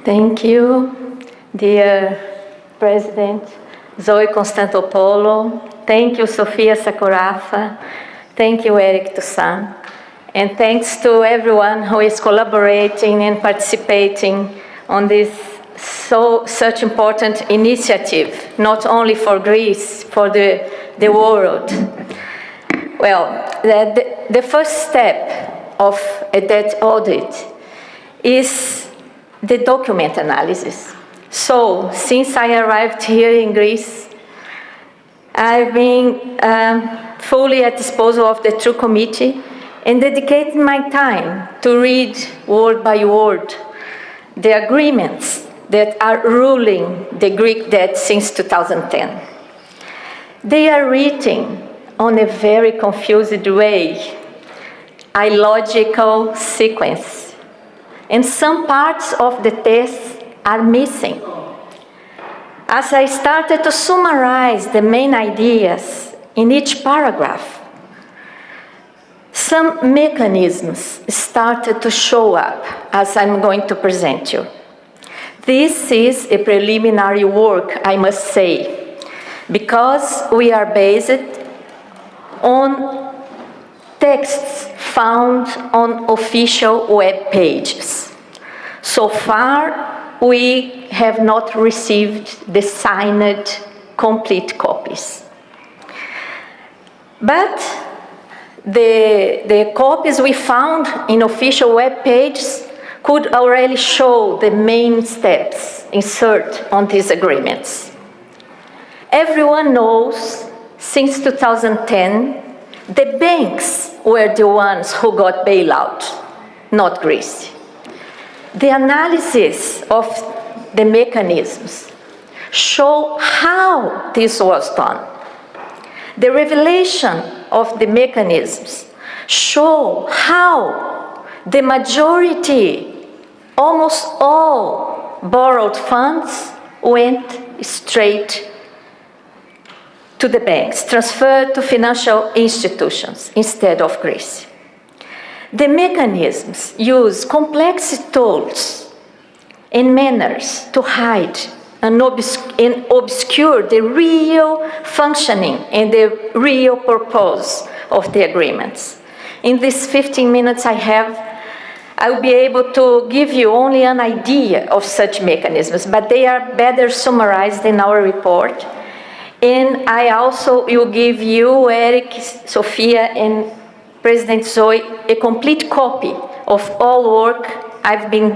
Thank you, dear President Zoe Constantopoulos. Thank you, Sofia Sakurafa. Thank you, Eric Toussaint. And thanks to everyone who is collaborating and participating on this such important initiative, not only for Greece, for the world. Well, the first step of a debt audit is the document analysis. So, since I arrived here in Greece, I've been fully at disposal of the True Committee and dedicated my time to read word by word the agreements that are ruling the Greek debt since 2010. They are written on a very confused way, illogical sequence, and some parts of the text are missing. As I started to summarize the main ideas in each paragraph, some mechanisms started to show up, as I'm going to present you. This is a preliminary work, I must say, because we are based on texts found on official web pages. So far, we have not received the signed complete copies. But the copies we found in official web pages could already show the main steps inserted on these agreements. Everyone knows, since 2010, the banks were the ones who got bailout, not Greece. The analysis of the mechanisms show how this was done. The revelation of the mechanisms show how the majority, almost all borrowed funds went straight to the banks, transferred to financial institutions instead of Greece. The mechanisms use complex tools and manners to hide and obscure the real functioning and the real purpose of the agreements. In these 15 minutes I have, I will be able to give you only an idea of such mechanisms, but they are better summarized in our report. And I also will give you, Eric, Sophia, and President Zoe, a complete copy of all work I've been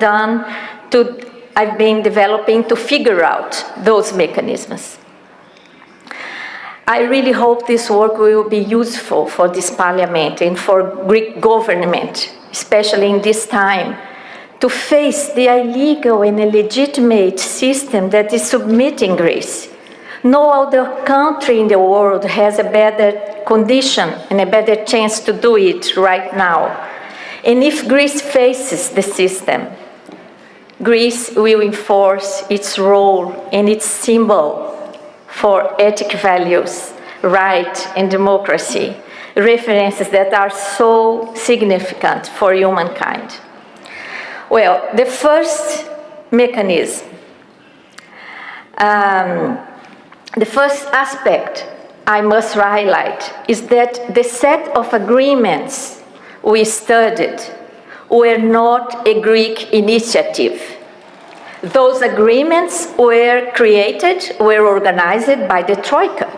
developing to figure out those mechanisms. I really hope this work will be useful for this parliament and for Greek government, especially in this time, to face the illegal and illegitimate system that is submitting Greece. No other country in the world has a better condition and a better chance to do it right now. And if Greece faces the system, Greece will enforce its role and its symbol for ethic values, right, and democracy, references that are so significant for humankind. Well, the first mechanism, the first aspect I must highlight is that the set of agreements we studied were not a Greek initiative. Those agreements were organized by the Troika,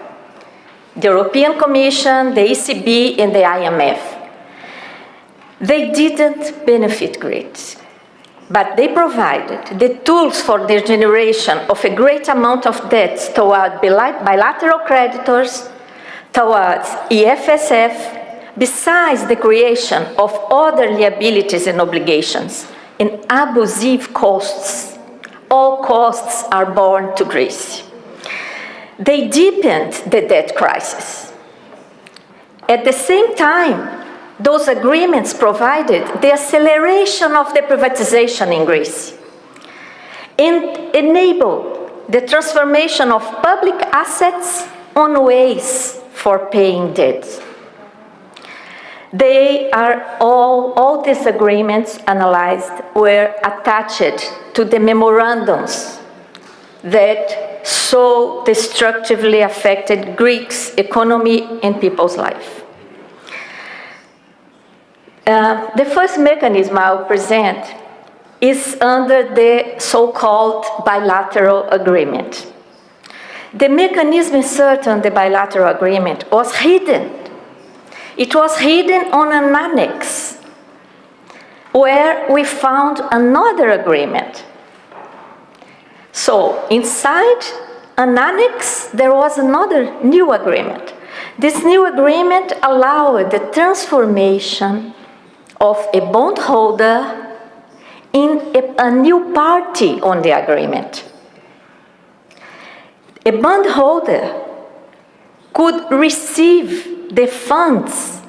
the European Commission, the ECB, and the IMF. They didn't benefit Greece, but they provided the tools for the generation of a great amount of debts toward bilateral creditors, towards EFSF, besides the creation of other liabilities and obligations, and abusive costs. All costs are borne to Greece. They deepened the debt crisis. At the same time, those agreements provided the acceleration of the privatization in Greece and enabled the transformation of public assets on ways for paying debts. All these agreements analyzed were attached to the memorandums that so destructively affected Greeks' economy and people's life. The first mechanism I'll present is under the so-called bilateral agreement. The mechanism inserted on the bilateral agreement was hidden. It was hidden on an annex where we found another agreement. So inside an annex, there was another new agreement. This new agreement allowed the transformation of a bondholder in a new party on the agreement. A bondholder could receive the funds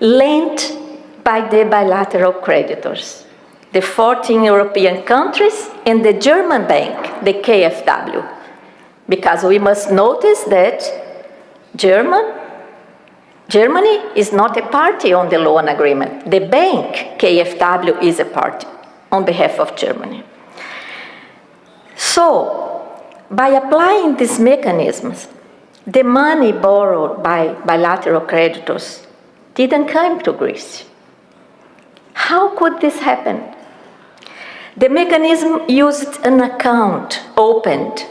lent by the bilateral creditors, the 14 European countries and the German bank, the KfW. Because we must notice that Germany is not a party on the loan agreement. The bank, KfW, is a party on behalf of Germany. So, by applying these mechanisms, the money borrowed by bilateral creditors didn't come to Greece. How could this happen? The mechanism used an account opened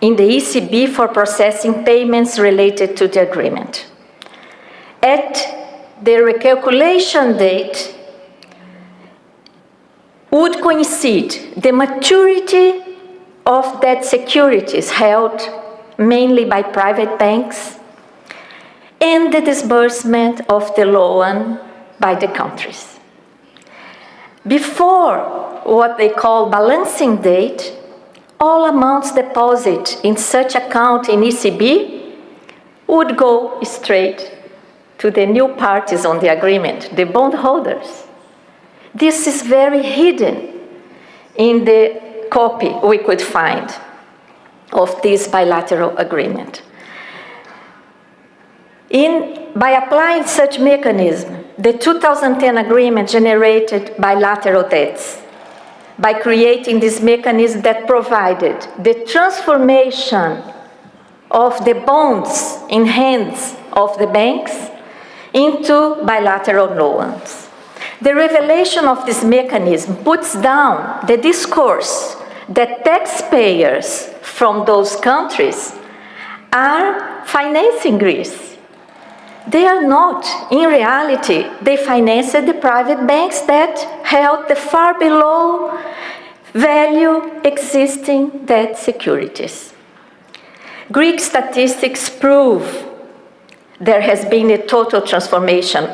in the ECB for processing payments related to the agreement. At the recalculation date would coincide the maturity of debt securities held mainly by private banks and the disbursement of the loan by the countries. Before what they call balancing date, all amounts deposited in such account in ECB would go straight to the new parties on the agreement, the bondholders. This is very hidden in the copy we could find of this bilateral agreement. By applying such mechanism, the 2010 agreement generated bilateral debts by creating this mechanism that provided the transformation of the bonds in hands of the banks into bilateral loans. The revelation of this mechanism puts down the discourse that taxpayers from those countries are financing Greece. They are not. In reality, they financed the private banks that held the far below value existing debt securities. Greek statistics prove there has been a total transformation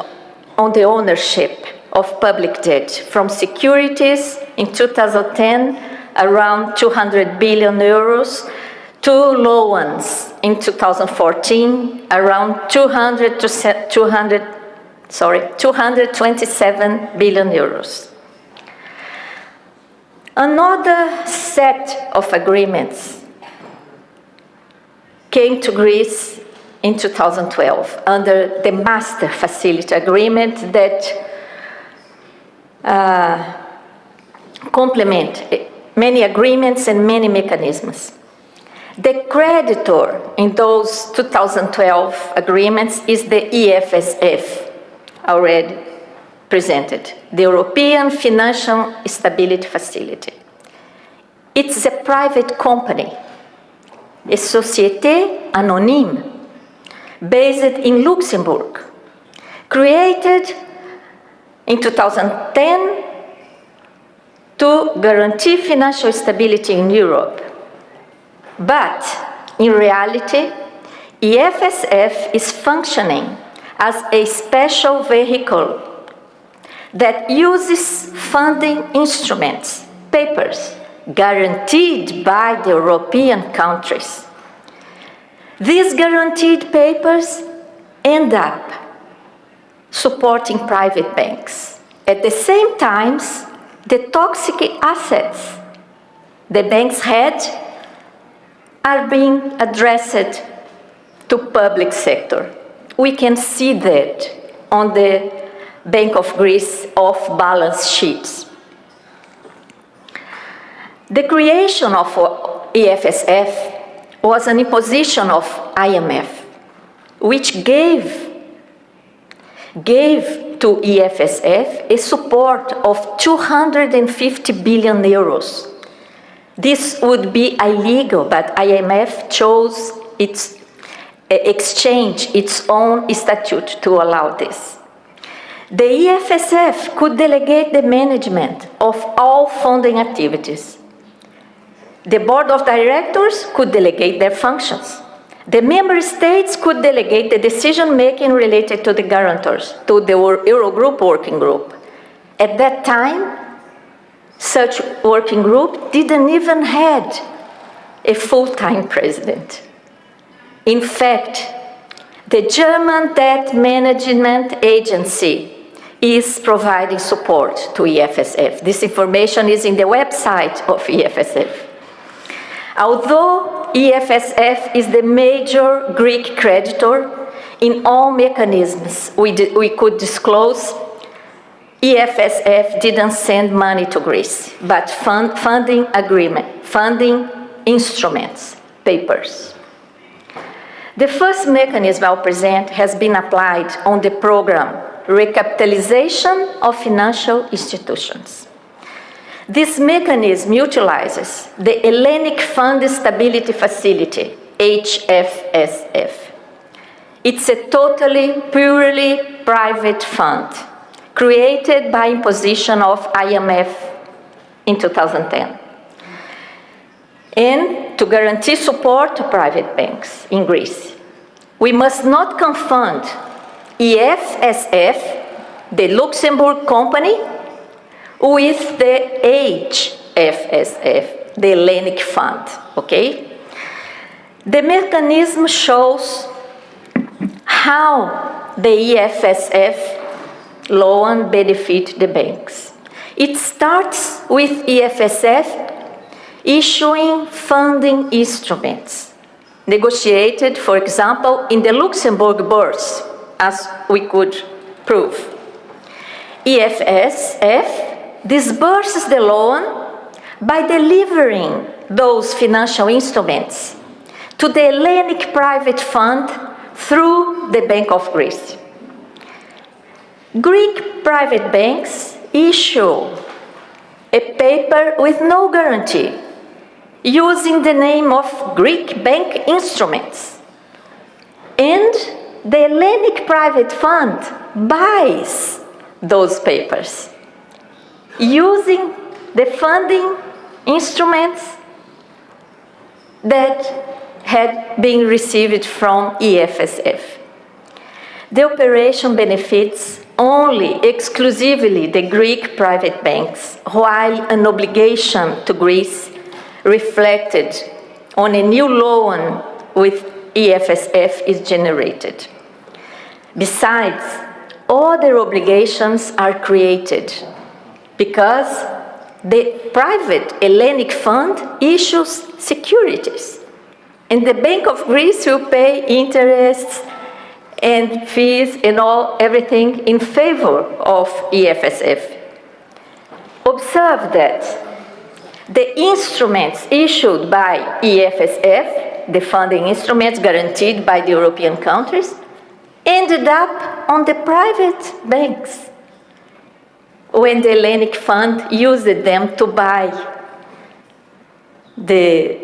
on the ownership of public debt from securities in 2010, around 200 billion euros, to loans in 2014, around 227 billion euros. Another set of agreements came to Greece in 2012 under the Master Facility Agreement that complement many agreements and many mechanisms. The creditor in those 2012 agreements is the EFSF, already presented, the European Financial Stability Facility. It's a private company, a Société Anonyme, based in Luxembourg, created in 2010 to guarantee financial stability in Europe. But in reality, EFSF is functioning as a special vehicle that uses funding instruments, papers, guaranteed by the European countries. These guaranteed papers end up supporting private banks. At the same time, the toxic assets the banks had are being addressed to public sector. We can see that on the Bank of Greece off-balance sheets. The creation of EFSF was an imposition of IMF, which gave to EFSF a support of 250 billion euros. This would be illegal, but IMF chose exchange its own statute to allow this. The EFSF could delegate the management of all funding activities. The board of directors could delegate their functions. The member states could delegate the decision-making related to the guarantors to the Eurogroup working group. At that time, such working group didn't even have a full-time president. In fact, the German Debt Management Agency is providing support to EFSF. This information is in the website of EFSF. Although EFSF is the major Greek creditor in all mechanisms we could disclose, EFSF didn't send money to Greece, but funding instruments, papers. The first mechanism I'll present has been applied on the program Recapitalization of Financial Institutions. This mechanism utilizes the Hellenic Fund Stability Facility, HFSF. It's a totally, purely private fund created by imposition of IMF in 2010. And to guarantee support to private banks in Greece. We must not confound EFSF, the Luxembourg company, with the HFSF, the Hellenic Fund, okay? The mechanism shows how the EFSF loan benefit the banks. It starts with EFSF issuing funding instruments, negotiated, for example, in the Luxembourg bourse, as we could prove. EFSF disburses the loan by delivering those financial instruments to the Hellenic Private Fund through the Bank of Greece. Greek private banks issue a paper with no guarantee, using the name of Greek bank instruments. And the Hellenic Private Fund buys those papers, using the funding instruments that had been received from EFSF. The operation benefits only exclusively the Greek private banks, while an obligation to Greece reflected on a new loan with EFSF is generated. Besides, other obligations are created because the private Hellenic Fund issues securities, and the Bank of Greece will pay interest and fees and everything in favor of EFSF. Observe that the instruments issued by EFSF, the funding instruments guaranteed by the European countries, ended up on the private banks when the Hellenic Fund used them to buy the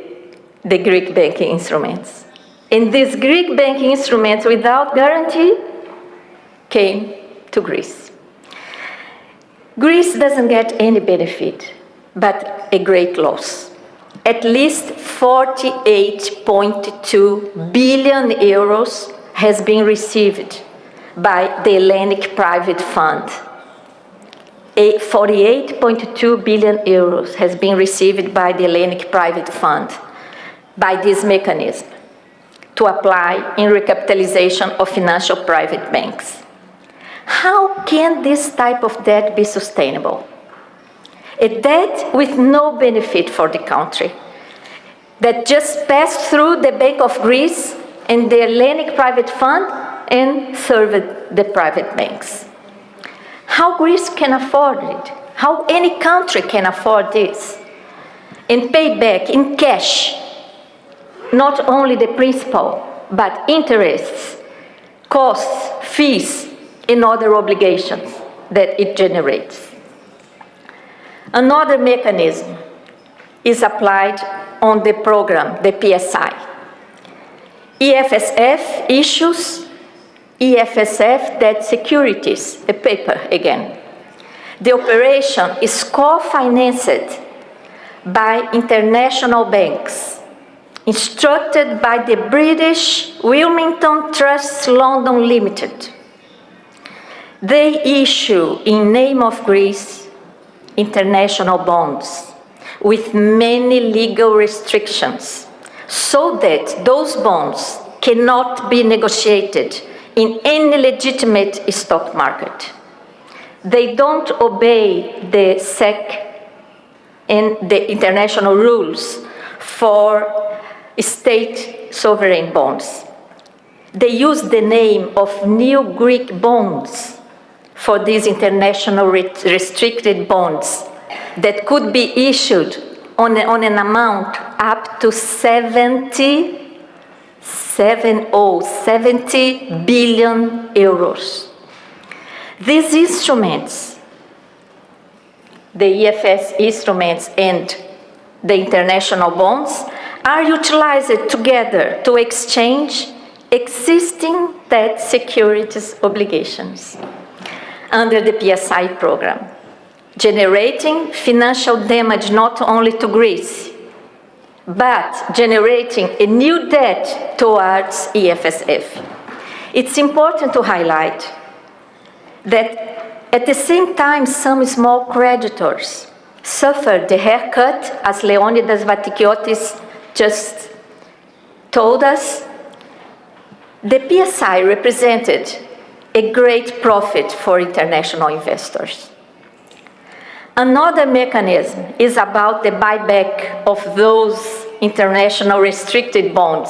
Greek banking instruments. And these Greek banking instruments without guarantee came to Greece. Greece doesn't get any benefit, but a great loss. At least 48.2 billion euros has been received by the Hellenic Private Fund. 48.2 billion euros has been received by the Hellenic Private Fund by this mechanism to apply in recapitalization of financial private banks. How can this type of debt be sustainable? A debt with no benefit for the country, that just passed through the Bank of Greece and the Hellenic Private Fund and served the private banks. How Greece can afford it? How any country can afford this? And pay back in cash, not only the principal, but interests, costs, fees, and other obligations that it generates. Another mechanism is applied on the program, the PSI. EFSF issues EFSF debt securities, a paper again. The operation is co-financed by international banks, instructed by the British Wilmington Trust London Limited. They issue, in name of Greece, international bonds with many legal restrictions, so that those bonds cannot be negotiated in any legitimate stock market. They don't obey the SEC and the international rules for state sovereign bonds. They use the name of new Greek bonds for these international restricted bonds that could be issued on an amount up to 70 billion euros. These instruments, the EFS instruments and the international bonds, are utilized together to exchange existing debt securities obligations under the PSI program, generating financial damage not only to Greece, but generating a new debt towards EFSF. It's important to highlight that at the same time some small creditors suffered the haircut, as Leonidas Vatikiotis just told us. The PSI represented a great profit for international investors. Another mechanism is about the buyback of those international restricted bonds.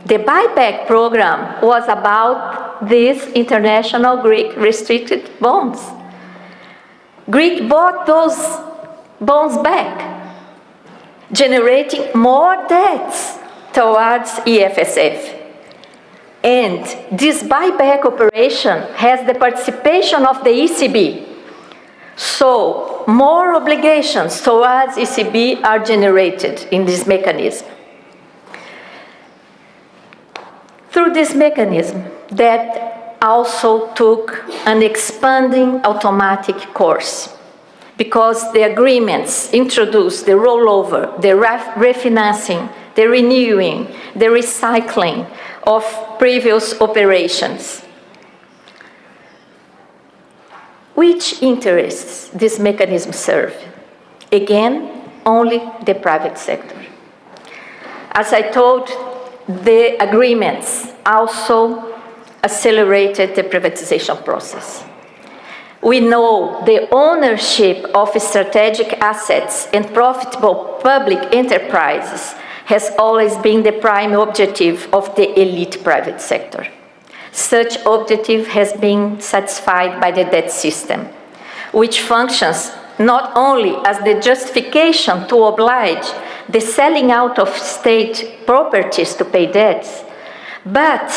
The buyback program was about these international Greek restricted bonds. Greece bought those bonds back, generating more debts towards EFSF. And this buyback operation has the participation of the ECB. So more obligations towards ECB are generated in this mechanism. Through this mechanism, that also took an expanding automatic course, because the agreements introduced the rollover, the refinancing, the renewing, the recycling of previous operations. Which interests this mechanism serve? Again, only the private sector. As I told, the agreements also accelerated the privatization process. We know the ownership of strategic assets and profitable public enterprises has always been the prime objective of the elite private sector. Such objective has been satisfied by the debt system, which functions not only as the justification to oblige the selling out of state properties to pay debts, but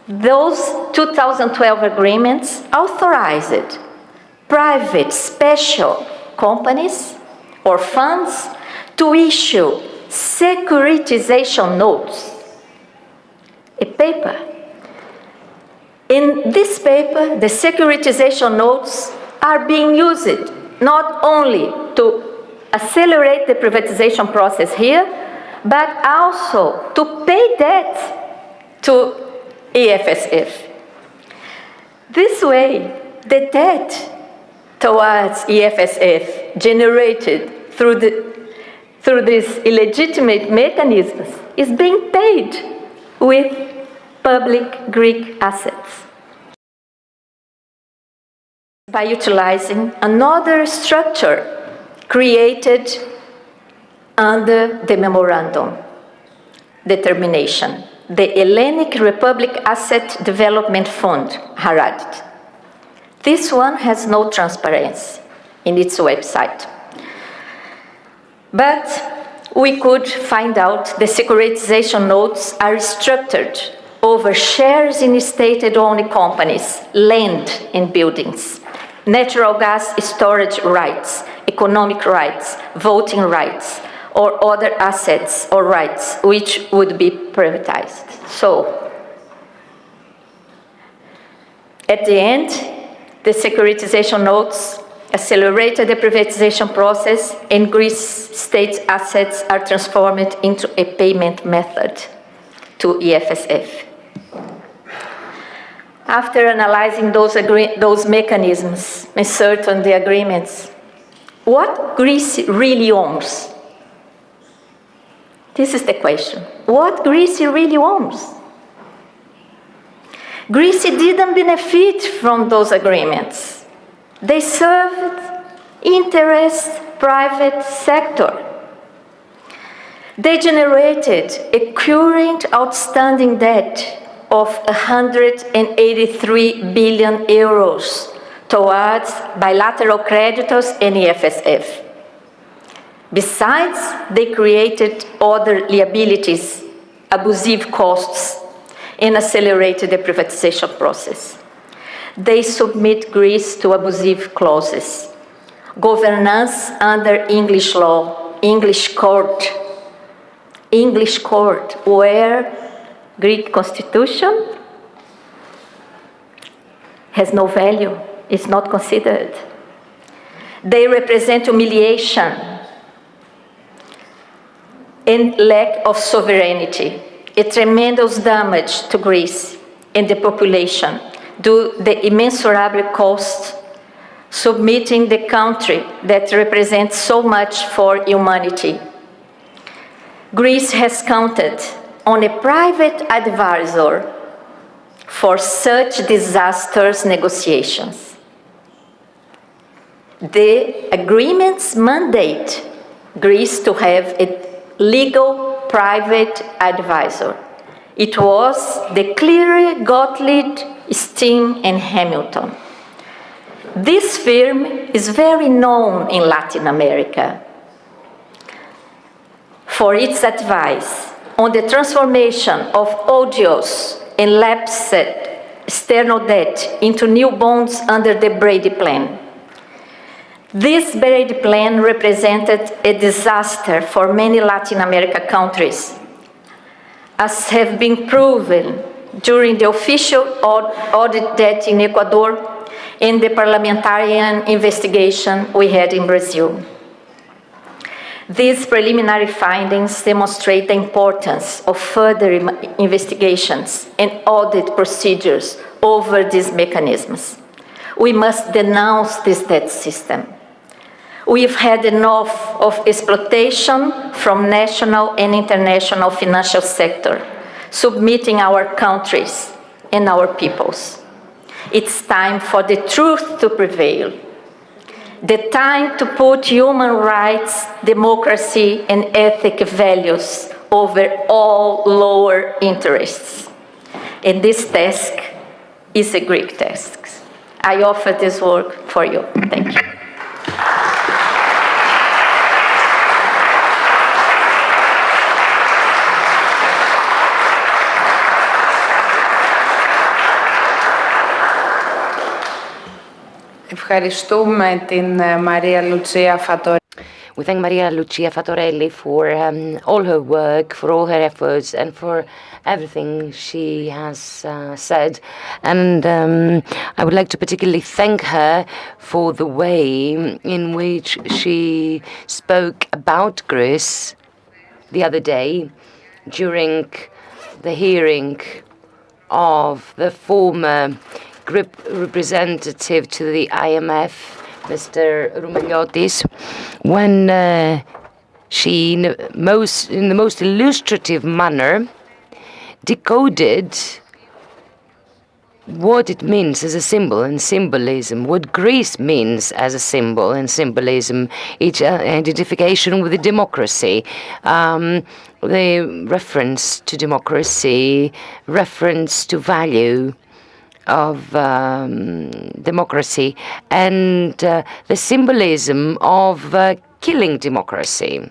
those 2012 agreements authorized private special companies or funds to issue securitization notes, a paper. In this paper, the securitization notes are being used not only to accelerate the privatization process here, but also to pay debt to EFSF. This way, the debt towards EFSF generated through these illegitimate mechanisms is being paid with public Greek assets. By utilizing another structure created under the memorandum determination, the Hellenic Republic Asset Development Fund, HARAD. This one has no transparency in its website. But we could find out the securitization notes are structured over shares in state-owned companies, land and buildings, natural gas storage rights, economic rights, voting rights, or other assets or rights which would be privatized. So, at the end, the securitization notes accelerated the privatization process, and Greece state assets are transformed into a payment method to EFSF. After analyzing those mechanisms and certain the agreements, what Greece really owns? This is the question. What Greece really owns? Greece didn't benefit from those agreements. They served private sector. They generated a current outstanding debt of 183 billion euros towards bilateral creditors and EFSF. Besides, they created other liabilities, abusive costs, and accelerated the privatization process. They submit Greece to abusive clauses, governance under English law, English court, where Greek constitution has no value, is not considered. They represent humiliation and lack of sovereignty, a tremendous damage to Greece and the population due to the immeasurable cost submitting the country that represents so much for humanity. Greece has counted on a private advisor for such disastrous negotiations. The agreements mandate Greece to have a legal private advisor. It was the Cleary, Gottlieb, Steen, and Hamilton. This firm is very known in Latin America for its advice on the transformation of odious and lapsed external debt into new bonds under the Brady Plan. This Brady Plan represented a disaster for many Latin American countries, as have been proven during the official audit debt in Ecuador and the parliamentarian investigation we had in Brazil. These preliminary findings demonstrate the importance of further investigations and audit procedures over these mechanisms. We must denounce this debt system. We've had enough of exploitation from national and international financial sector, submitting our countries and our peoples. It's time for the truth to prevail. The time to put human rights, democracy, and ethic values over all lower interests. And this task is a Greek task. I offer this work for you. Thank you. Ευχαριστούμε την Maria Lucia Fattorelli. We thank Maria Lucia Fattorelli for all her work, for all her efforts, and for everything she has said. And I would like to particularly thank her for the way in which she spoke about Greece the other day during the hearing of the former representative to the IMF, Mr. Roumeliotis, when she, in the most illustrative manner, decoded what it means as a symbol and symbolism, what Greece means as a symbol and symbolism, its identification with the democracy, the reference to democracy, reference to value of democracy, and the symbolism of killing democracy.